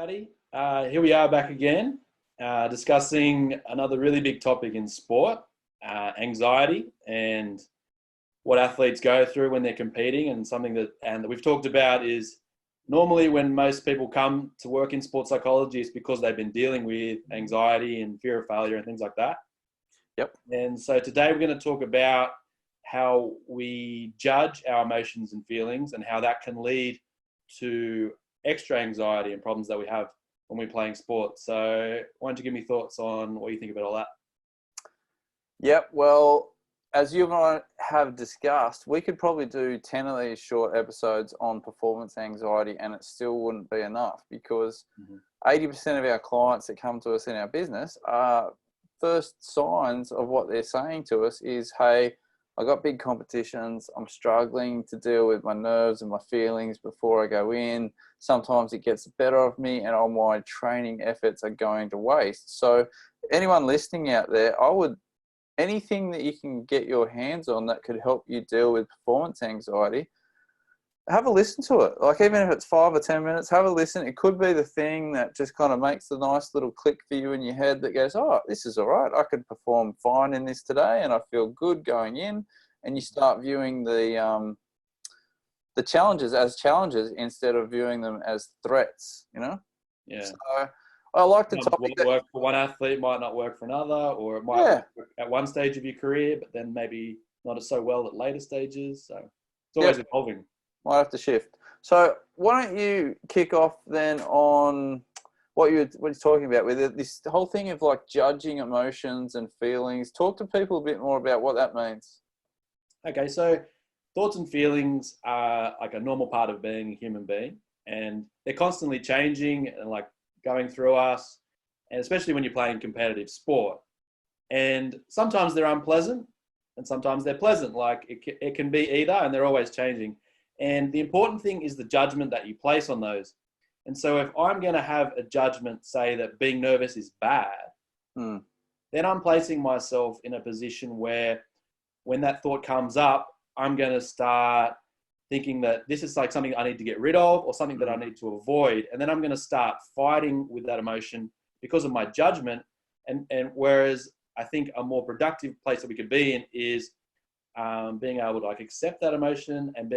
everybody. Here we are back again, discussing another really big topic in sport, anxiety, and what athletes go through when they're competing. And something that we've talked about is normally when most people come to work in sports psychology, it's because they've been dealing with anxiety and fear of failure and things like that. Yep. And so today we're going to talk about how we judge our emotions and feelings and how that can lead to extra anxiety and problems that we have when we're playing sport. So why don't you give me thoughts on what you think about all that? Yep. Well, as you and I have discussed, we could probably do 10 of these short episodes on performance anxiety and it still wouldn't be enough, because 80% of our clients that come to us in our business are first signs of what they're saying to us is, hey, I got big competitions. I'm struggling to deal with my nerves and my feelings before I go in. Sometimes it gets the better of me and all my training efforts are going to waste. So anyone listening out there, anything that you can get your hands on that could help you deal with performance anxiety, have a listen to it. Like, even if it's 5 or 10 minutes, have a listen. It could be the thing that just kind of makes the nice little click for you in your head that goes, oh, this is all right. I could perform fine in this today and I feel good going in. And you start viewing the challenges as challenges instead of viewing them as threats, you know? Yeah. So I like the topic that work for one athlete might not work for another, or it might work at one stage of your career, but then maybe not so well at later stages. So it's always evolving. Might have to shift. So why don't you kick off then on what you're talking about with it, this whole thing of like judging emotions and feelings. Talk to people a bit more about what that means. Okay, so thoughts and feelings are like a normal part of being a human being, and they're constantly changing and like going through us, and especially when you're playing competitive sport. And sometimes they're unpleasant and sometimes they're pleasant. Like it can be either, and they're always changing. And the important thing is the judgment that you place on those. And so if I'm going to have a judgment, say that being nervous is bad, then I'm placing myself in a position where when that thought comes up, I'm going to start thinking that this is like something I need to get rid of or something that I need to avoid. And then I'm going to start fighting with that emotion because of my judgment. And whereas I think a more productive place that we could be in is being able to like accept that emotion and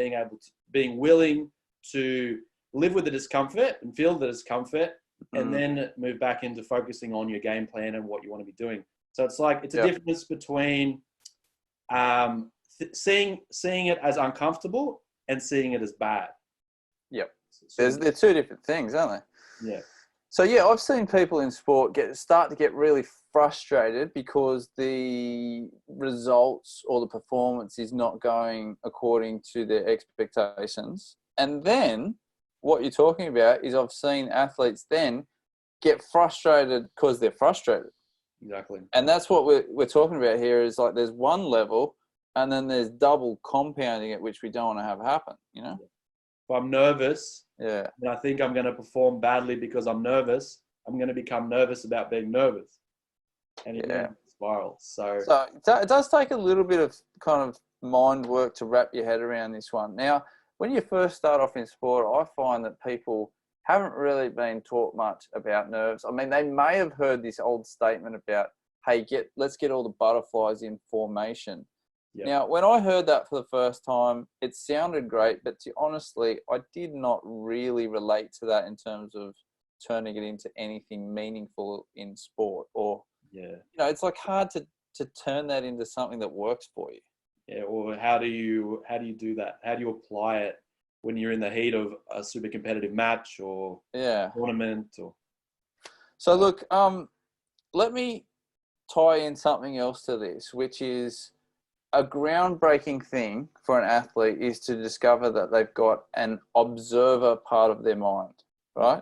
being willing to live with the discomfort and feel the discomfort and then move back into focusing on your game plan and what you want to be doing. So it's like, it's a difference between seeing it as uncomfortable and seeing it as bad. Yep. They're two different things, aren't they? Yeah. So yeah, I've seen people in sport start to get really frustrated because the results or the performance is not going according to their expectations. And then what you're talking about is I've seen athletes then get frustrated because they're frustrated. Exactly. And that's what we're talking about here is like there's one level and then there's double compounding it, which we don't want to have happen, you know? If I'm nervous, and I think I'm going to perform badly because I'm nervous, I'm going to become nervous about being nervous. And it spirals. So it does take a little bit of kind of mind work to wrap your head around this one. Now, when you first start off in sport, I find that people haven't really been taught much about nerves. I mean, they may have heard this old statement about, hey, let's get all the butterflies in formation. Yep. Now, when I heard that for the first time, it sounded great, but honestly, I did not really relate to that in terms of turning it into anything meaningful in sport. Or, it's like hard to turn that into something that works for you. Yeah, or how do you do that? How do you apply it when you're in the heat of a super competitive match or tournament? So look, let me tie in something else to this, which is a groundbreaking thing for an athlete is to discover that they've got an observer part of their mind, right?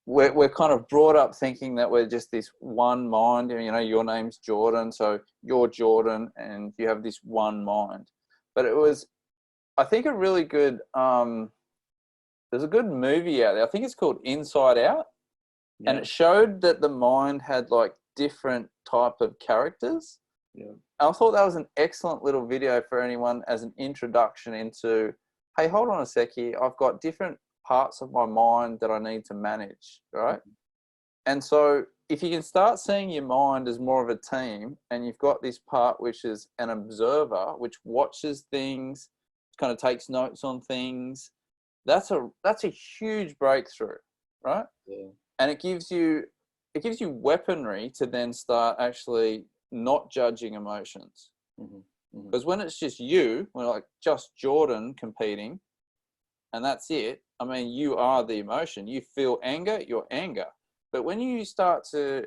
We're kind of brought up thinking that we're just this one mind. You know, your name's Jordan, so you're Jordan, and you have this one mind. But it was, I think, a really good. There's a good movie out there. I think it's called Inside Out, and it showed that the mind had like different type of characters. Yeah. And I thought that was an excellent little video for anyone as an introduction into, hey, hold on a sec here. I've got different parts of my mind that I need to manage, right? And so if you can start seeing your mind as more of a team, and you've got this part which is an observer, which watches things, kind of takes notes on things, that's a huge breakthrough, right? Yeah. And it gives you weaponry to then start actually not judging emotions. Because when it's just you, when like just Jordan competing, and that's it, I mean, you are the emotion. You feel anger, you're anger. But when you start to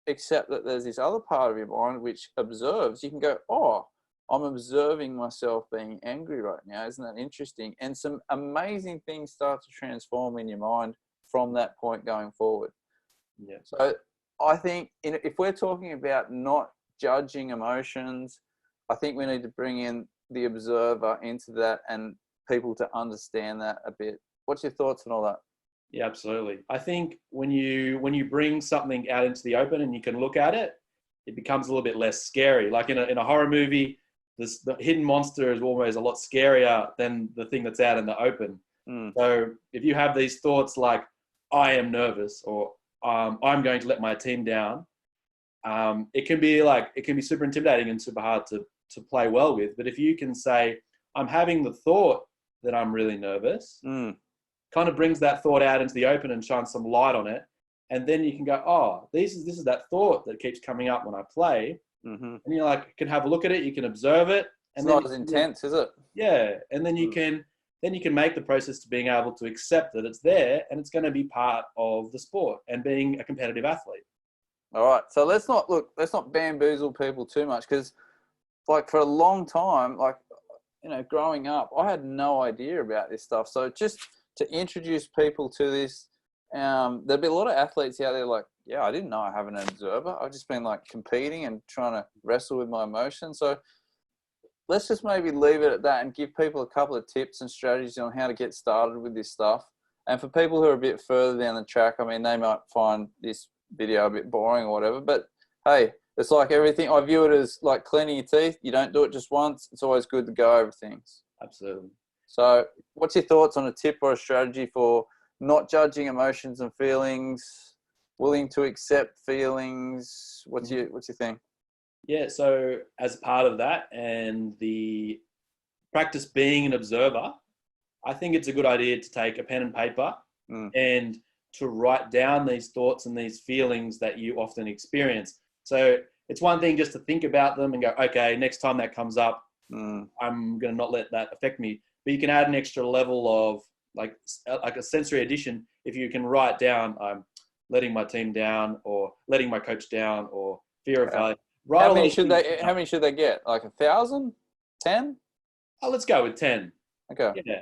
accept that there's this other part of your mind which observes, you can go, oh, I'm observing myself being angry right now. Isn't that interesting? And some amazing things start to transform in your mind from that point going forward. Yeah. So I think if we're talking about not judging emotions, I think we need to bring in the observer into that and people to understand that a bit. What's your thoughts on all that? Yeah, absolutely. I think when you bring something out into the open and you can look at it, it becomes a little bit less scary. Like in a horror movie, the hidden monster is always a lot scarier than the thing that's out in the open. So if you have these thoughts like, I am nervous, or I'm going to let my team down, it can be super intimidating and super hard to play well with. But if you can say, I'm having the thought that I'm really nervous, kind of brings that thought out into the open and shines some light on it. And then you can go, oh, this is that thought that keeps coming up when I play. And you can have a look at it, you can observe it. And it's not as intense, is it? Yeah. And then you can make the process to being able to accept that it's there and it's going to be part of the sport and being a competitive athlete. All right. So let's not bamboozle people too much, because like for a long time, like, growing up, I had no idea about this stuff. So just to introduce people to this, there'll be a lot of athletes out there like, yeah, I didn't know I have an observer. I've just been like competing and trying to wrestle with my emotions. So let's just maybe leave it at that and give people a couple of tips and strategies on how to get started with this stuff. And for people who are a bit further down the track, I mean, they might find this video a bit boring or whatever, but hey, it's like everything. I view it as like cleaning your teeth. You don't do it just once. It's always good to go over things. Absolutely. So what's your thoughts on a tip or a strategy for not judging emotions and feelings, willing to accept feelings? What's your thing? Yeah, so as part of that and the practice being an observer, I think it's a good idea to take a pen and paper and to write down these thoughts and these feelings that you often experience. So it's one thing just to think about them and go, okay, next time that comes up, I'm going to not let that affect me. But you can add an extra level of like a sensory addition if you can write down, I'm letting my team down, or letting my coach down, or fear of failure. How many should they get? Like 1,000? 10? Oh, let's go with 10. Okay. Yeah.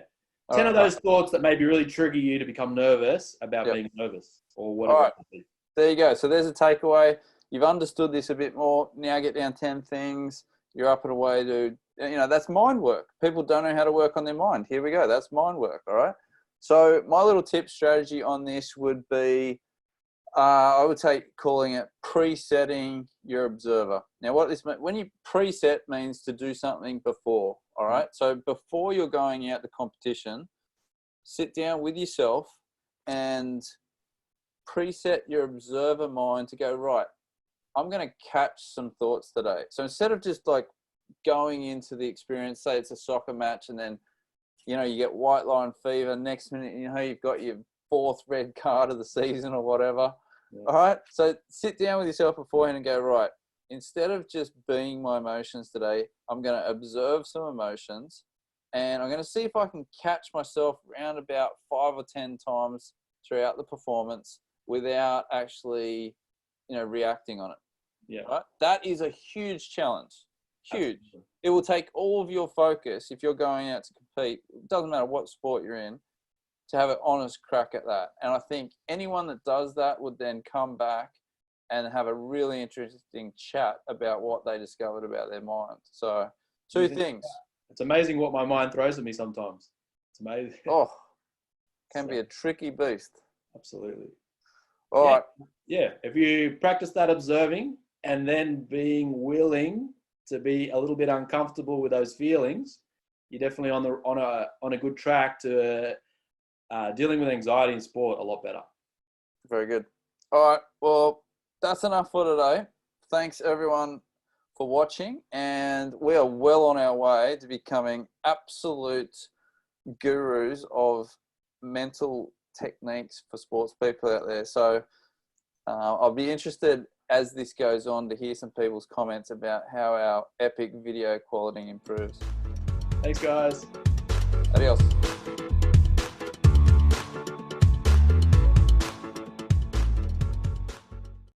10 of those thoughts that maybe really trigger you to become nervous about being nervous or whatever. All right. There you go. So there's a takeaway. You've understood this a bit more. Now get down 10 things. You're up and away, dude. That's mind work. People don't know how to work on their mind. Here we go. That's mind work. All right. So my little tip strategy on this would be, I would say calling it presetting your observer. Now, what this means, when you preset, means to do something before. All right. So before you're going out to competition, sit down with yourself and preset your observer mind to go, right, I'm going to catch some thoughts today. So instead of just like going into the experience, say it's a soccer match, and then, you get white line fever. Next minute, you've got your 4th red card of the season or whatever. Yeah. All right. So sit down with yourself beforehand and go, right, instead of just being my emotions today, I'm going to observe some emotions, and I'm going to see if I can catch myself around about 5 or 10 times throughout the performance without actually, reacting on it. Yeah. Right? That is a huge challenge. Huge. Absolutely. It will take all of your focus if you're going out to compete. It doesn't matter what sport you're in, to have an honest crack at that. And I think anyone that does that would then come back and have a really interesting chat about what they discovered about their mind. So 2 things. It's amazing what my mind throws at me sometimes. It's amazing. Oh, can be a tricky beast. Absolutely. All right. Yeah. If you practice that observing and then being willing to be a little bit uncomfortable with those feelings, you're definitely on a good track to dealing with anxiety in sport a lot better. Very good. All right. Well, that's enough for today. Thanks everyone for watching, and we are well on our way to becoming absolute gurus of mental techniques for sports people out there. So I'll be interested as this goes on to hear some people's comments about how our epic video quality improves. Thanks, guys. Adios.